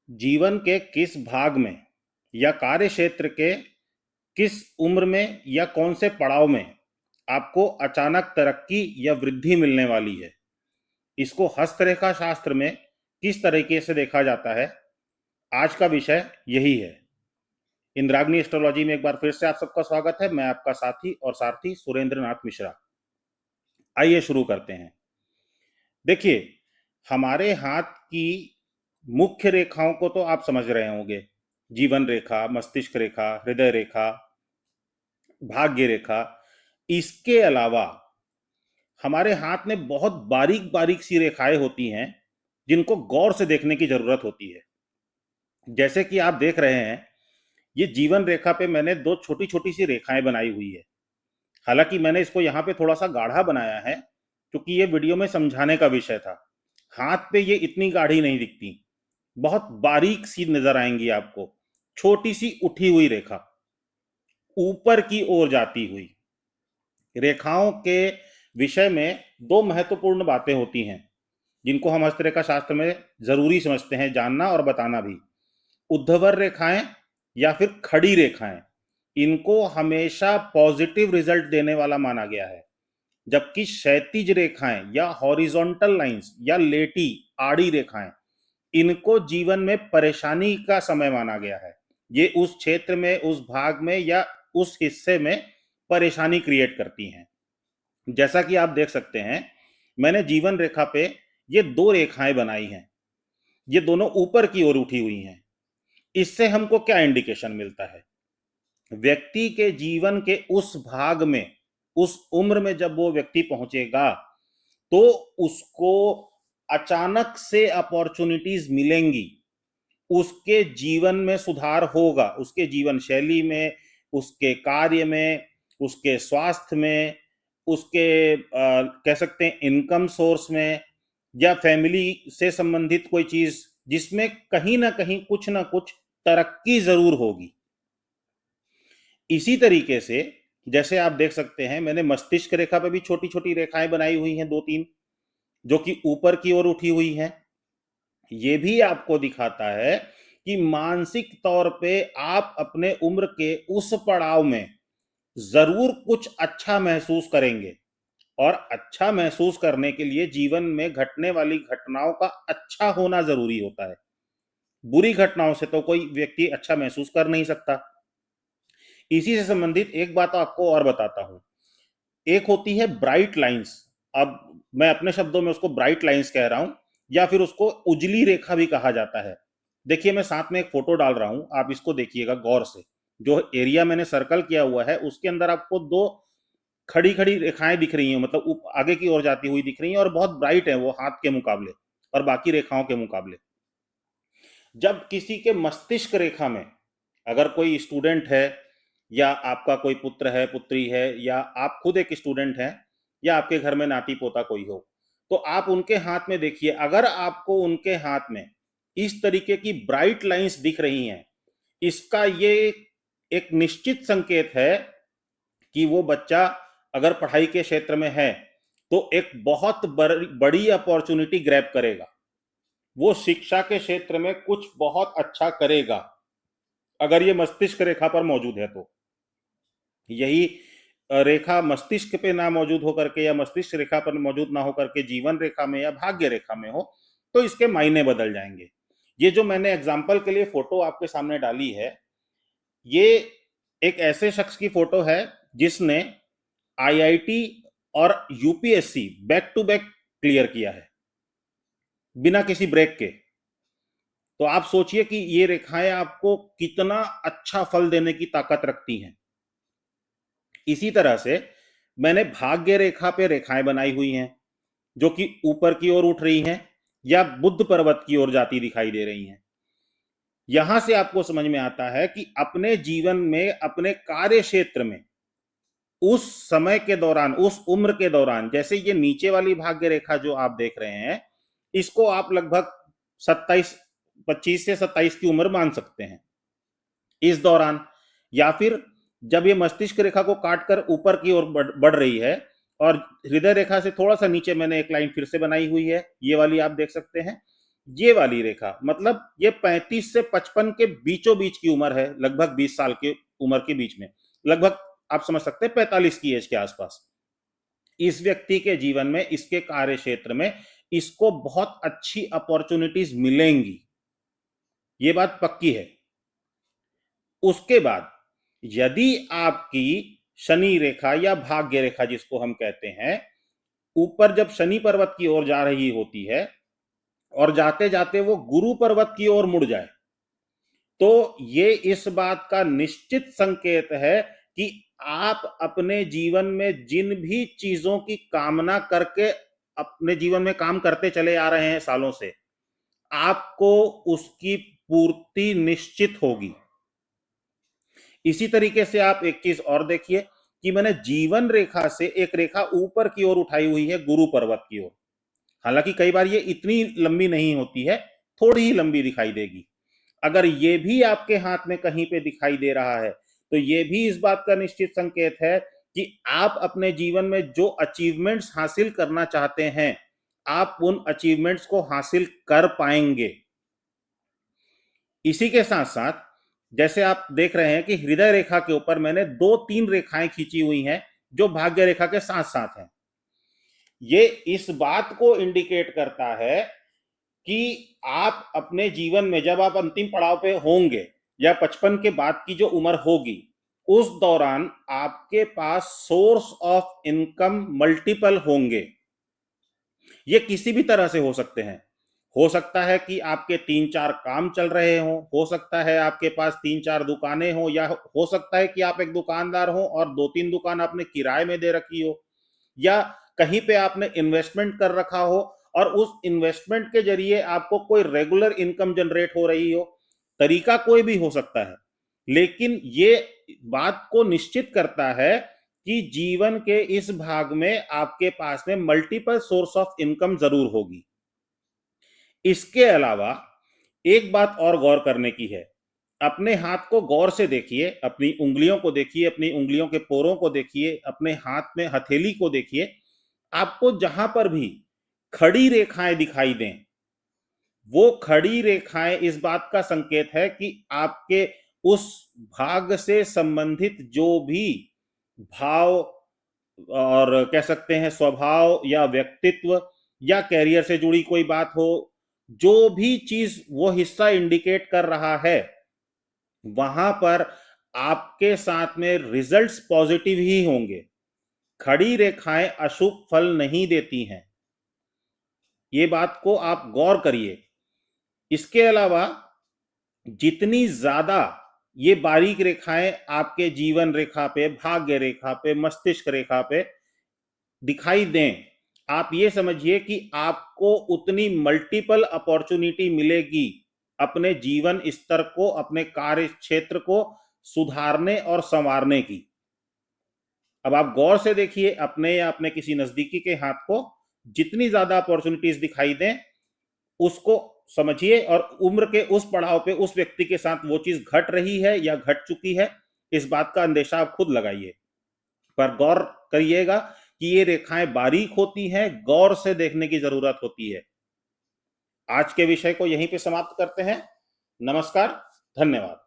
जीवन के किस भाग में या कार्य क्षेत्र के किस उम्र में या कौन से पड़ाव में आपको अचानक तरक्की या वृद्धि मिलने वाली है, इसको हस्तरेखा शास्त्र में किस तरीके से देखा जाता है, आज का विषय यही है। इंद्राग्नी एस्ट्रोलॉजी में एक बार फिर से आप सबका स्वागत है। मैं आपका साथी और सारथी सुरेंद्र नाथ मिश्रा। आइए शुरू करते हैं। देखिए, हमारे हाथ की मुख्य रेखाओं को तो आप समझ रहे होंगे। जीवन रेखा, मस्तिष्क रेखा, हृदय रेखा, भाग्य रेखा। इसके अलावा हमारे हाथ में बहुत बारीक बारीक सी रेखाएं होती हैं जिनको गौर से देखने की जरूरत होती है। जैसे कि आप देख रहे हैं, ये जीवन रेखा पे मैंने दो छोटी छोटी सी रेखाएं बनाई हुई है। हालांकि मैंने इसको यहाँ पे थोड़ा सा गाढ़ा बनाया है क्योंकि ये वीडियो में समझाने का विषय था। हाथ पे ये इतनी गाढ़ी नहीं दिखती, बहुत बारीक सी नजर आएंगी आपको। छोटी सी उठी हुई रेखा, ऊपर की ओर जाती हुई। रेखाओं के विषय में दो महत्वपूर्ण बातें होती हैं जिनको हम हस्तरेखा शास्त्र में जरूरी समझते हैं जानना और बताना भी। ऊर्ध्वाधर रेखाएं या फिर खड़ी रेखाएं, इनको हमेशा पॉजिटिव रिजल्ट देने वाला माना गया है, जबकि क्षैतिज रेखाएं या हॉरिजॉन्टल लाइंस या लेटी आड़ी रेखाएं, इनको जीवन में परेशानी का समय माना गया है। ये उस क्षेत्र में, उस भाग में या उस हिस्से में परेशानी क्रिएट करती हैं। जैसा कि आप देख सकते हैं, मैंने जीवन रेखा पे ये दो रेखाएं बनाई हैं। ये दोनों ऊपर की ओर उठी हुई हैं। इससे हमको क्या इंडिकेशन मिलता है? व्यक्ति के जीवन के उस भाग में, उस उम्र में जब वो व्यक्ति पहुंचेगा तो उसको अचानक से अपॉर्चुनिटीज मिलेंगी। उसके जीवन में सुधार होगा, उसके जीवन शैली में, उसके कार्य में, उसके स्वास्थ्य में, उसके कह सकते हैं इनकम सोर्स में, या फैमिली से संबंधित कोई चीज जिसमें कहीं ना कहीं कुछ ना कुछ तरक्की जरूर होगी। इसी तरीके से जैसे आप देख सकते हैं, मैंने मस्तिष्क रेखा पर भी छोटी छोटी रेखाएं बनाई हुई हैं, दो तीन, जो कि ऊपर की ओर उठी हुई हैं। ये भी आपको दिखाता है कि मानसिक तौर पे आप अपने उम्र के उस पड़ाव में जरूर कुछ अच्छा महसूस करेंगे। और अच्छा महसूस करने के लिए जीवन में घटने वाली घटनाओं का अच्छा होना जरूरी होता है। बुरी घटनाओं से तो कोई व्यक्ति अच्छा महसूस कर नहीं सकता। इसी से संबंधित एक बात आपको और बताता हूं। एक होती है ब्राइट लाइंस। अब मैं अपने शब्दों में उसको ब्राइट लाइंस कह रहा हूं, या फिर उसको उजली रेखा भी कहा जाता है। देखिए, मैं साथ में एक फोटो डाल रहा हूं, आप इसको देखिएगा गौर से। जो एरिया मैंने सर्कल किया हुआ है उसके अंदर आपको दो खड़ी खड़ी रेखाएं दिख रही हैं, मतलब आगे की ओर जाती हुई दिख रही हैं, और बहुत ब्राइट है वो हाथ के मुकाबले और बाकी रेखाओं के मुकाबले। जब किसी के मस्तिष्क रेखा में अगर कोई स्टूडेंट है, या आपका कोई पुत्र है, पुत्री है, या आप खुद एक स्टूडेंट हैं, या आपके घर में नाती पोता कोई हो, तो आप उनके हाथ में देखिए। अगर आपको उनके हाथ में इस तरीके की ब्राइट लाइंस दिख रही हैं, इसका ये एक निश्चित संकेत है कि वो बच्चा अगर पढ़ाई के क्षेत्र में है तो एक बहुत बड़ी अपॉर्चुनिटी ग्रैब करेगा। वो शिक्षा के क्षेत्र में कुछ बहुत अच्छा करेगा अगर ये मस्तिष्क रेखा पर मौजूद है तो। यही रेखा मस्तिष्क पे ना मौजूद होकर के, या मस्तिष्क रेखा पर मौजूद ना होकर के जीवन रेखा में या भाग्य रेखा में हो, तो इसके मायने बदल जाएंगे। ये जो मैंने एग्जाम्पल के लिए फोटो आपके सामने डाली है, ये एक ऐसे शख्स की फोटो है जिसने आईआईटी और UPSC back to back clear किया है बिना किसी ब्रेक के। तो आप सोचिए कि ये रेखाएं आपको कितना अच्छा फल देने की ताकत रखती हैं। इसी तरह से मैंने भाग्य रेखा पे रेखाएं बनाई हुई हैं जो कि ऊपर की ओर उठ रही हैं या बुद्ध पर्वत की ओर जाती दिखाई दे रही हैं। यहां से आपको समझ में आता है कि अपने जीवन में, अपने कार्य क्षेत्र में, उस समय के दौरान, उस उम्र के दौरान, जैसे ये नीचे वाली भाग्य रेखा जो आप देख रहे हैं, इसको आप लगभग 27, 25 से 27 की उम्र मान सकते हैं इस दौरान। या फिर जब ये मस्तिष्क रेखा को काटकर ऊपर की ओर बढ़ रही है, और हृदय रेखा से थोड़ा सा नीचे मैंने एक लाइन फिर से बनाई हुई है, ये वाली आप देख सकते हैं, ये वाली रेखा मतलब ये 35 से 55 के बीचों बीच की उम्र है, लगभग 20 साल की उम्र के बीच में, लगभग आप समझ सकते हैं 45 की एज के आसपास। इस व्यक्ति के जीवन में, इसके कार्य क्षेत्र में इसको बहुत अच्छी अपॉर्चुनिटीज मिलेंगी, ये बात पक्की है। उसके बाद यदि आपकी शनि रेखा या भाग्य रेखा जिसको हम कहते हैं, ऊपर जब शनि पर्वत की ओर जा रही होती है और जाते जाते वो गुरु पर्वत की ओर मुड़ जाए, तो ये इस बात का निश्चित संकेत है कि आप अपने जीवन में जिन भी चीजों की कामना करके अपने जीवन में काम करते चले आ रहे हैं सालों से, आपको उसकी पूर्ति निश्चित होगी। इसी तरीके से आप एक चीज और देखिए कि मैंने जीवन रेखा से एक रेखा ऊपर की ओर उठाई हुई है, गुरु पर्वत की ओर। हालांकि कई बार ये इतनी लंबी नहीं होती है, थोड़ी ही लंबी दिखाई देगी। अगर ये भी आपके हाथ में कहीं पे दिखाई दे रहा है, तो ये भी इस बात का निश्चित संकेत है कि आप अपने जीवन में जो अचीवमेंट्स हासिल करना चाहते हैं, आप उन अचीवमेंट्स को हासिल कर पाएंगे। इसी के साथ साथ जैसे आप देख रहे हैं कि हृदय रेखा के ऊपर मैंने 2-3 रेखाएं खींची हुई हैं जो भाग्य रेखा के साथ साथ हैं। ये इस बात को इंडिकेट करता है कि आप अपने जीवन में जब आप अंतिम पड़ाव पे होंगे या 55 के बाद की जो उम्र होगी, उस दौरान आपके पास सोर्स ऑफ इनकम मल्टीपल होंगे। ये किसी भी तरह से हो सकते हैं। हो सकता है कि आपके 3-4 काम चल रहे हों, हो सकता है आपके पास 3-4 दुकानें हों, या हो सकता है कि आप एक दुकानदार हो और 2-3 दुकान आपने किराए में दे रखी हो, या कहीं पे आपने इन्वेस्टमेंट कर रखा हो और उस इन्वेस्टमेंट के जरिए आपको कोई रेगुलर इनकम जनरेट हो रही हो। तरीका कोई भी हो सकता है, लेकिन ये बात को निश्चित करता है कि जीवन के इस भाग में आपके पास में मल्टीपल सोर्स ऑफ इनकम जरूर होगी। इसके अलावा एक बात और गौर करने की है, अपने हाथ को गौर से देखिए, अपनी उंगलियों को देखिए, अपनी उंगलियों के पोरों को देखिए, अपने हाथ में हथेली को देखिए। आपको जहां पर भी खड़ी रेखाएं दिखाई दें, वो खड़ी रेखाएं इस बात का संकेत है कि आपके उस भाग से संबंधित जो भी भाव और कह सकते हैं स्वभाव या व्यक्तित्व या कैरियर से जुड़ी कोई बात हो, जो भी चीज वो हिस्सा इंडिकेट कर रहा है, वहां पर आपके साथ में रिजल्ट्स पॉजिटिव ही होंगे। खड़ी रेखाएं अशुभ फल नहीं देती हैं, ये बात को आप गौर करिए। इसके अलावा जितनी ज्यादा ये बारीक रेखाएं आपके जीवन रेखा पे, भाग्य रेखा पे, मस्तिष्क रेखा पे दिखाई दें, आप ये समझिए कि आपको उतनी मल्टीपल अपॉर्चुनिटी मिलेगी अपने जीवन स्तर को, अपने कार्य क्षेत्र को सुधारने और संवारने की। अब आप गौर से देखिए अपने या अपने किसी नजदीकी के हाथ को, जितनी ज्यादा अपॉर्चुनिटीज दिखाई दें उसको समझिए, और उम्र के उस पड़ाव पे उस व्यक्ति के साथ वो चीज घट रही है या घट चुकी है, इस बात का अंदेशा आप खुद लगाइए। पर गौर करिएगा कि ये रेखाएं बारीक होती हैं, गौर से देखने की जरूरत होती है। आज के विषय को यहीं पे समाप्त करते हैं। नमस्कार, धन्यवाद।